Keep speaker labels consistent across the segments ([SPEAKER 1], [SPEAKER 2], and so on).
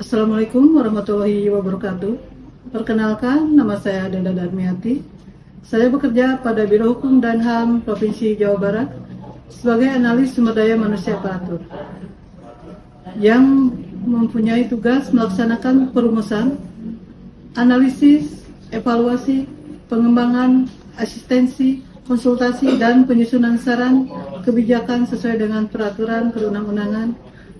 [SPEAKER 1] Assalamualaikum warahmatullahi wabarakatuh. Perkenalkan, nama saya Dada Darmiati. Saya bekerja pada Biro Hukum dan HAM Provinsi Jawa Barat sebagai analis sumber daya manusia aparatur yang mempunyai tugas melaksanakan perumusan, analisis, evaluasi, pengembangan, asistensi, konsultasi, dan penyusunan saran kebijakan sesuai dengan peraturan perundang-undangan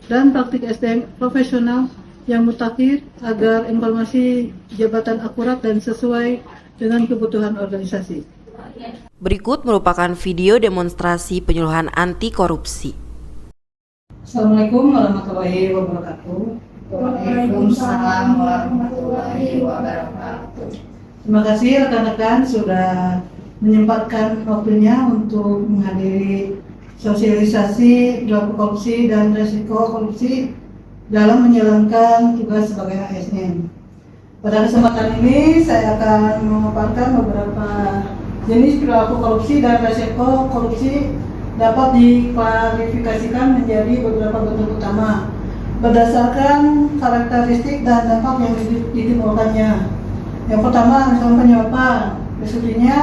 [SPEAKER 1] dan praktik SDM profesional yang mutakhir agar informasi jabatan akurat dan sesuai dengan kebutuhan organisasi.
[SPEAKER 2] Berikut merupakan video demonstrasi penyuluhan anti korupsi.
[SPEAKER 1] Assalamualaikum warahmatullahi wabarakatuh.
[SPEAKER 3] Waalaikumsalam warahmatullahi wabarakatuh.
[SPEAKER 1] Terima kasih rekan-rekan sudah menyempatkan waktunya untuk menghadiri sosialisasi perilaku korupsi dan risiko korupsi dalam menjalankan tugas sebagai ASN. Pada kesempatan ini saya akan memaparkan beberapa jenis perilaku korupsi dan risiko korupsi dapat diklarifikasikan menjadi beberapa bentuk utama berdasarkan karakteristik dan dampak yang ditimbulkannya. Yang pertama, misalnya penyuapan, berikutnya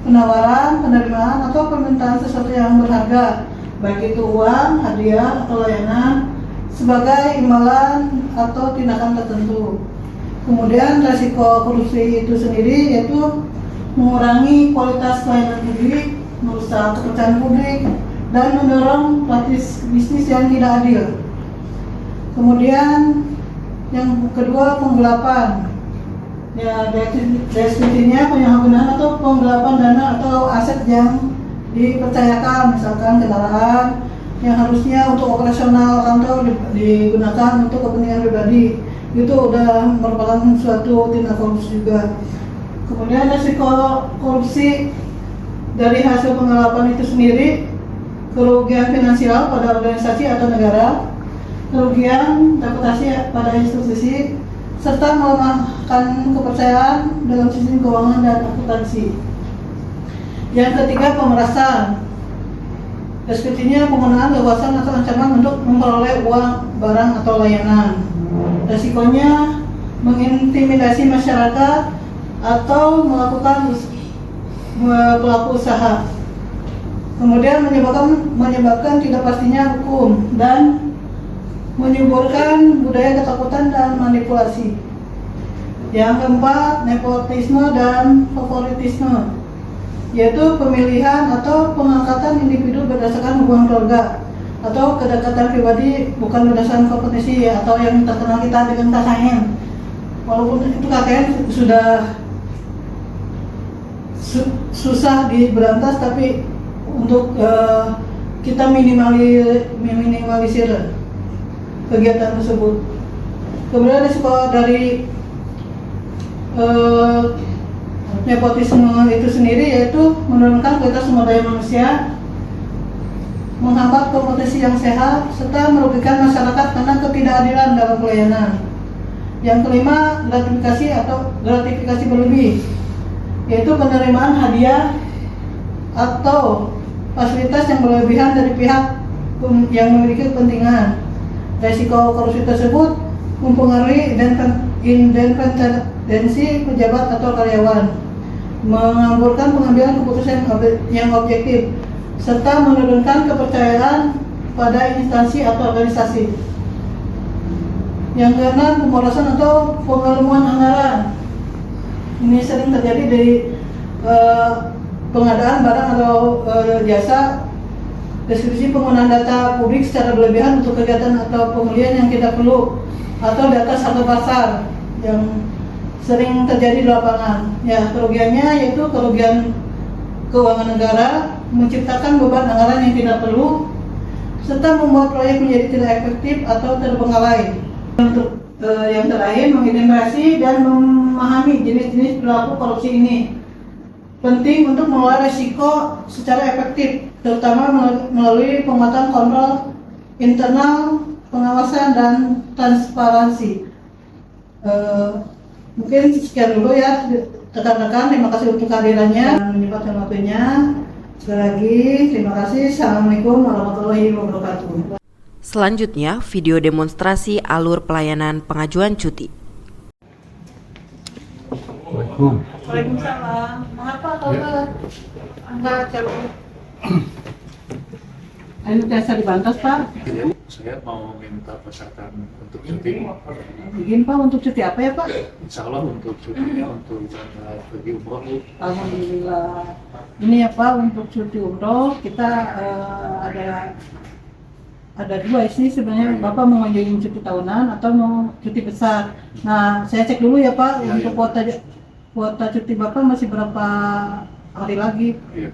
[SPEAKER 1] penawaran, penerimaan, atau permintaan sesuatu yang berharga, baik itu uang, hadiah, atau layanan, sebagai imbalan atau tindakan tertentu. Kemudian risiko korupsi itu sendiri yaitu mengurangi kualitas pelayanan publik, merusak kepercayaan publik, dan mendorong praktis bisnis yang tidak adil. Kemudian yang kedua, penggelapan. Ya, definisinya penyalahgunaan atau penggelapan dana atau aset yang dipercayakan, misalkan kendaraan yang harusnya untuk operasional kantor digunakan untuk kepentingan pribadi, itu udah merupakan suatu tindak korupsi juga. Kemudian risiko korupsi dari hasil penggelapan itu sendiri, kerugian finansial pada organisasi atau negara, kerugian reputasi pada institusi, serta melemahkan kepercayaan dalam sistem keuangan dan akuntansi. Yang ketiga, pemerasan. Deskripsinya penggunaan leluasan atau ancaman untuk memperoleh uang, barang, atau layanan. Resikonya mengintimidasi masyarakat atau melakukan pelaku usaha. Kemudian menyebabkan tidak pastinya hukum dan menyuburkan budaya ketakutan dan manipulasi. Yang keempat, nepotisme dan favoritisme, yaitu pemilihan atau pengangkatan individu berdasarkan hubungan keluarga atau kedekatan pribadi, bukan berdasarkan kompetensi atau yang terkenal kita dengan KKN. Walaupun itu KKN sudah susah diberantas, tapi untuk kita minimalisir kegiatan tersebut. Kemudian risiko dari nepotisme itu sendiri yaitu menurunkan kualitas sumber daya manusia, menghambat kompetisi yang sehat, serta merugikan masyarakat karena ketidakadilan dalam pelayanan. Yang kelima, gratifikasi berlebih, yaitu penerimaan hadiah atau fasilitas yang berlebihan dari pihak yang memiliki kepentingan. Risiko korupsi tersebut mempengaruhi independensi pejabat atau karyawan, mengamburkan pengambilan keputusan yang objektif, serta menurunkan kepercayaan pada instansi atau organisasi. Yang keenam, pemborosan atau pengelumuan anggaran. Ini sering terjadi dari pengadaan barang atau jasa, deskripsi penggunaan data publik secara berlebihan untuk kegiatan atau pembelian yang tidak perlu, atau data satu pasar yang sering terjadi di lapangan. Ya, kerugiannya yaitu kerugian keuangan negara, menciptakan beban anggaran yang tidak perlu, serta membuat proyek menjadi tidak efektif atau terbengkalai. Untuk yang terakhir, mengidentifikasi dan memahami jenis-jenis perilaku korupsi ini penting untuk mengelola risiko secara efektif, terutama melalui penguatan kontrol internal, pengawasan, dan transparansi. Mungkin sekian dulu ya rekan-rekan, terima kasih untuk kehadirannya dan menyempatkan waktunya. Sekali lagi terima kasih. Assalamualaikum warahmatullahi wabarakatuh.
[SPEAKER 2] Selanjutnya, video demonstrasi alur pelayanan pengajuan cuti.
[SPEAKER 1] Waalaikumsalam. Mengapa kalau enggak calon? Ini biasa dibantas, Pak.
[SPEAKER 4] Saya mau minta persyaratan untuk cuti.
[SPEAKER 1] Izin Pak untuk cuti apa ya Pak?
[SPEAKER 4] Insya Allah untuk cutinya untuk pergi umroh.
[SPEAKER 1] Alhamdulillah. Ini ya Pak untuk cuti umroh kita ada dua sih sebenarnya. Bapak mau ngajuin cuti tahunan atau mau cuti besar. Nah saya cek dulu ya Pak
[SPEAKER 4] Ya,
[SPEAKER 1] untuk kuota cuti Bapak masih berapa hari lagi?
[SPEAKER 4] Iya.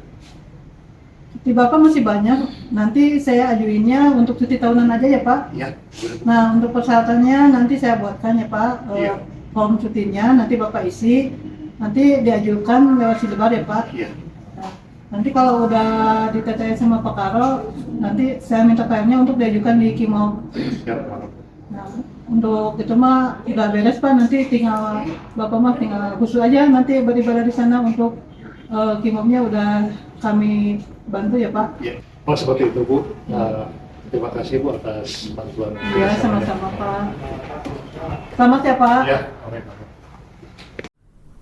[SPEAKER 1] Cuti Bapak masih banyak. Nanti saya ajuinnya untuk cuti tahunan aja ya Pak.
[SPEAKER 4] Iya.
[SPEAKER 1] Nah, untuk persyaratannya nanti saya buatkan ya Pak,
[SPEAKER 4] Iya.
[SPEAKER 1] form cutinya nanti Bapak isi, nanti diajukan lewat Sidebar ya Pak.
[SPEAKER 4] Iya.
[SPEAKER 1] Nah, nanti kalau udah ditetapkan sama Pak Karo, nanti saya minta filenya untuk diajukan di Kimau.
[SPEAKER 4] Siap, Pak.
[SPEAKER 1] Nah, untuk itu mah udah beres Pak, nanti tinggal Bapak mah tinggal khusus aja nanti beribadah di sana untuk Kimau-nya udah kami bantu ya Pak.
[SPEAKER 4] Iya. Oh seperti itu Bu. Terima kasih Bu atas bantuan.
[SPEAKER 1] Ya sama-sama Pak. Selamat ya Pak.
[SPEAKER 4] Ya. Amin.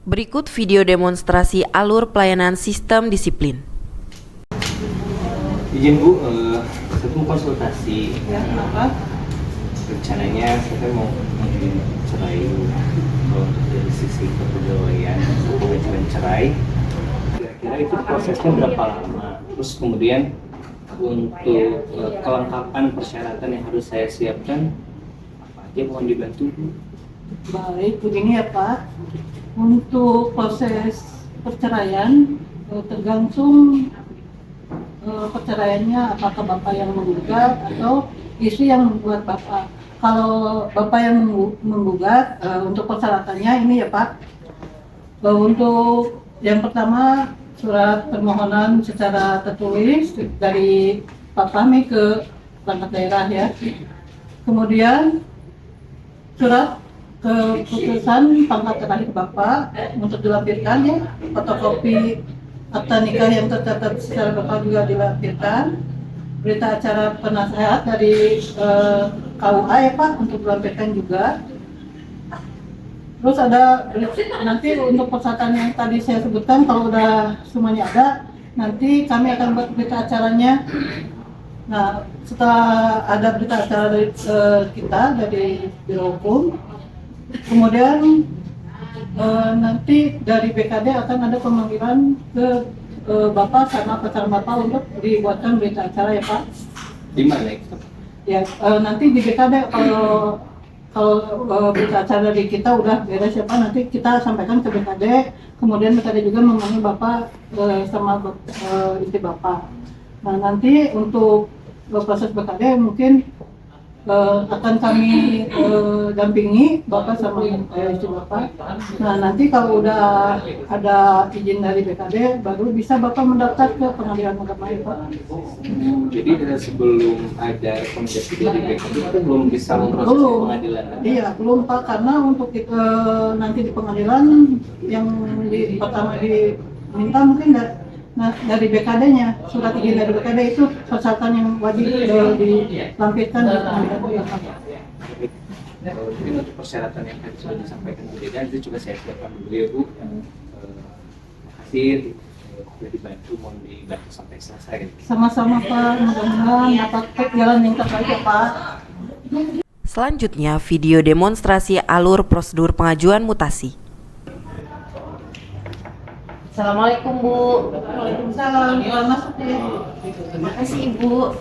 [SPEAKER 2] Berikut video demonstrasi alur pelayanan sistem disiplin.
[SPEAKER 5] Izin Bu, saya mau konsultasi.
[SPEAKER 1] Ya, kenapa?
[SPEAKER 5] Rencananya saya mau ngajuin cerai kalau untuk dari sisi kepegawaian pengajuan cerai. Kira-kira itu prosesnya berapa lama? Terus kemudian untuk kelengkapan persyaratan yang harus saya siapkan apa aja, mohon dibantu Bu.
[SPEAKER 1] Baik, begini ya Pak. Untuk proses perceraian tergantung perceraiannya apakah Bapak yang menggugat atau istri yang membuat Bapak. Kalau Bapak yang menggugat, untuk persyaratannya ini ya Pak. Untuk yang pertama surat permohonan secara tertulis dari Pak Fahmi ke perangkat daerah ya. Kemudian surat keputusan pangkat terakhir Bapak untuk dilampirkan ya, fotokopi akta nikah yang tercatat secara Bapak juga dilampirkan, berita acara penasehat dari KUA ya Pak untuk dilampirkan juga. Terus ada nanti untuk persyaratan yang tadi saya sebutkan, kalau udah semuanya ada, nanti kami akan buat berita acaranya. Nah, setelah ada berita acara dari kita dari Biro Hukum, kemudian nanti dari BKD akan ada pemanggilan ke Bapak sama pacar Bapak untuk dibuatkan berita acara ya Pak.
[SPEAKER 5] Di mana itu?
[SPEAKER 1] Ya, nanti di BKD kalau berita acara dari kita udah beres ya Pak, nanti kita sampaikan ke BKD, kemudian BKD juga memanggil Bapak sama istri Bapak. Nah nanti untuk proses BKD mungkin akan kami dampingi Bapak sama istri Bapak. Nah nanti kalau udah ada izin dari BKD baru bisa Bapak mendaftar ke pengadilan agama ya Pak.
[SPEAKER 5] Jadi sebelum ada rekomendasi dari BKD itu belum bisa memproses
[SPEAKER 1] Belum.
[SPEAKER 5] pengadilan?
[SPEAKER 1] Iya belum Pak, karena untuk nanti di pengadilan yang pertama diminta mungkin dari BKD-nya, surat izin dari BKD itu persyaratan yang wajib dilampirkan di pengadilan.
[SPEAKER 5] Mungkin untuk persyaratan yang tadi sudah disampaikan Bu Deda, itu juga saya siapkan dulu ya Bu. Terima kasih sudah dibantu, mohon dibantu sampai selesai.
[SPEAKER 1] Sama-sama Pak, mudah-mudahan dapat jalan yang terbaik ya Pak.
[SPEAKER 2] Selanjutnya, video demonstrasi alur prosedur pengajuan mutasi.
[SPEAKER 6] Assalamualaikum Bu.
[SPEAKER 1] Waalaikumsalam, selamat masuk ya.
[SPEAKER 6] Terima kasih Ibu.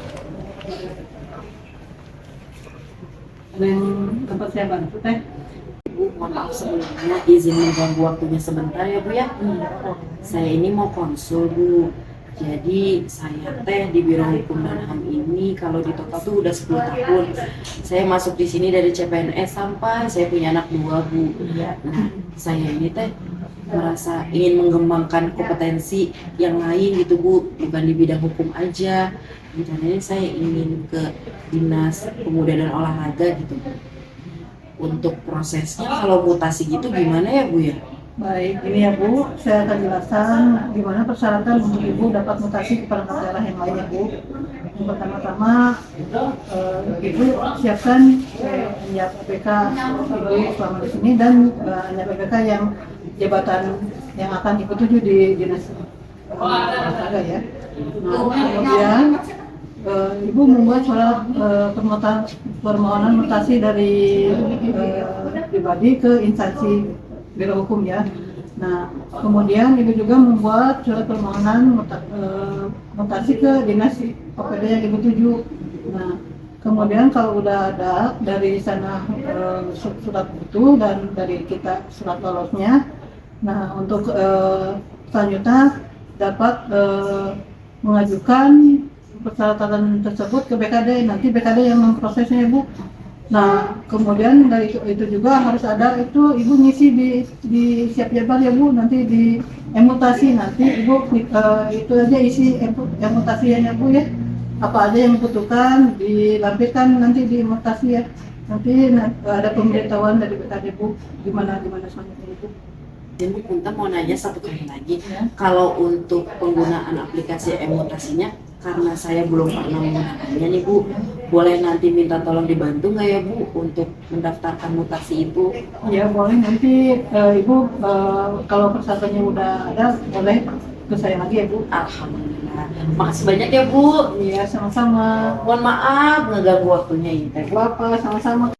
[SPEAKER 1] Ada yang dapat saya bantu teh?
[SPEAKER 6] Bu, mohon maaf sebelumnya izin mengganggu waktunya sebentar ya Bu ya. Saya ini mau konsul Bu. Jadi saya teh di Biro Hukum dan HAM ini kalau di total tuh udah 10 tahun. Saya masuk di sini dari CPNS sampai saya punya anak 2 Bu. Nah, saya ini teh merasa ingin mengembangkan kompetensi yang lain gitu Bu, bukan di bidang hukum aja. Rencananya saya ingin ke Dinas Pemuda dan Olahraga gitu Bu. Untuk prosesnya kalau mutasi gitu gimana ya Bu ya?
[SPEAKER 1] Baik, ini ya Bu, saya akan jelaskan gimana persyaratan untuk Ibu dapat mutasi ke perangkat daerah yang lain ya Bu. Yang pertama-tama, Ibu siapkan NIAP PPK Ibu selama di sini dan NIAP PPK yang jabatan yang akan Ibu tuju di dinas olahraga ya. Nah, kemudian Ibu membuat surat permohonan mutasi dari pribadi ke instansi Biro Hukum ya. Nah, kemudian Ibu juga membuat surat permohonan mutasi ke dinas OPD yang Ibu tuju. Nah, kemudian kalau udah ada dari sana surat itu dan dari kita surat lolosnya, nah untuk selanjutnya dapat mengajukan persyaratan tersebut ke BKD. Nanti BKD yang memprosesnya Ibu. Nah, kemudian dari itu juga harus ada itu Ibu ngisi di siap jabar ya Bu, nanti di emutasi nanti Ibu itu aja isi emutasinya Bu ya. Apa aja yang dibutuhkan dilampirkan nanti di emutasi ya. Nanti ada pemberitahuan dari BKD Bu gimana selanjutnya Ibu.
[SPEAKER 6] Dan Bu Kunta mau nanya satu kali lagi, kalau untuk penggunaan aplikasi emutasinya, karena saya belum pernah menggunakannya nih Bu, boleh nanti minta tolong dibantu nggak ya Bu untuk mendaftarkan mutasi itu?
[SPEAKER 1] Ya boleh, nanti Ibu kalau persyaratannya udah ada boleh ke saya lagi ya Bu.
[SPEAKER 6] Alhamdulillah, makasih banyak ya Bu.
[SPEAKER 1] Iya sama-sama.
[SPEAKER 6] Mohon maaf ngeganggu waktunya ini.
[SPEAKER 1] Bapak sama-sama.